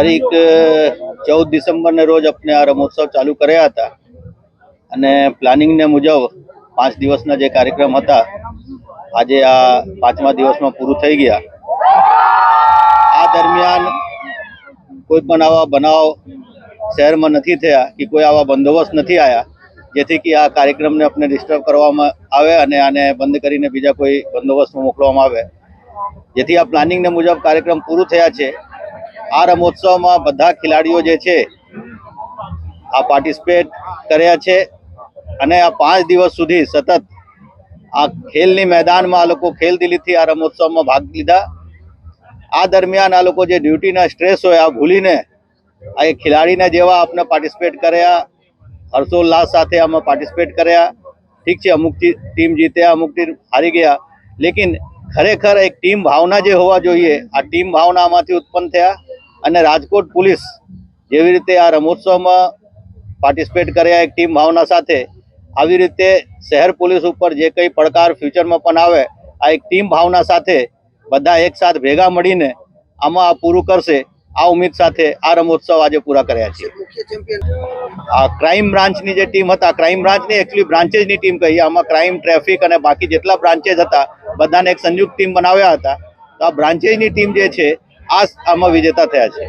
તારીખ 14 ડિસેમ્બરને રોજ આપણે આ રમોત્સવ ચાલુ કર્યા હતા અને પ્લાનિંગને મુજબ 5 દિવસના જે કાર્યક્રમ હતા આજે આ 5મા દિવસમાં પૂરું થઈ ગયા। આ દરમિયાન કોઈ પણ આવા બનાવ શહેરમાં નથી થયા કે કોઈ આવા બંદોબસ્ત નથી આવ્યા જેથી કે આ કાર્યક્રમને આપણે ડિસ્ટર્બ કરવામાં આવે અને આને બંધ કરીને બીજા કોઈ બંદોબસ્તમાં મોકલવામાં આવે, જેથી આ પ્લાનિંગને મુજબ કાર્યક્રમ પૂરું થયા છે। આ રમોત્સવમાં બધા ખેલાડીઓ જે છે આ પાર્ટિસિપેટ કર્યા છે અને આ 5 દિવસ સુધી સતત આ ખેલની મેદાનમાં આ લોકો ખેલદિલીથી આ રમોત્સવમાં ભાગ લીધા। આ દરમિયાન આ લોકો જે ડ્યુટીના સ્ટ્રેસ હોય આ ભૂલીને આ એક ખેલાડીને જેવા આપણે પાર્ટિસિપેટ કર્યા, હર્ષોલ્લાસ સાથે આમાં પાર્ટિસિપેટ કર્યા। ઠીક છે, અમુક ટીમ જીત્યા, અમુક ટીમ હારી ગયા, લેકિન ખરેખર એક ટીમ ભાવના જે હોવા જોઈએ આ ટીમ ભાવના આમાંથી ઉત્પન્ન થયા અને રાજકોટ પોલીસ જેવી રીતે આ રમોત્સવમાં પાર્ટિસિપેટ કર્યા એક ટીમ ભાવના સાથે, આવી રીતે શહેર પોલીસ ઉપર જે કંઈ પડકાર ફ્યુચરમાં પણ આવે આ એક ટીમ ભાવના સાથે બધા એકસાથ ભેગા મળીને આમાં આ પૂરું કરશે આ ઉમ્મીદ સાથે આ રમોત્સવ આજે પૂરા કર્યા છે। આ ક્રાઇમ બ્રાન્ચની જે ટીમ હતા, ક્રાઇમ બ્રાન્ચની એકચ્યુઅલી બ્રાન્ચેસની ટીમ કહીએ, આમાં ક્રાઇમ, ટ્રાફિક અને બાકી જેટલા બ્રાન્ચેસ હતા બધાને એક સંયુક્ત ટીમ બનાવ્યા હતા। તો આ બ્રાન્ચેસની ટીમ જે છે આમાં વિજેતા થયા છે।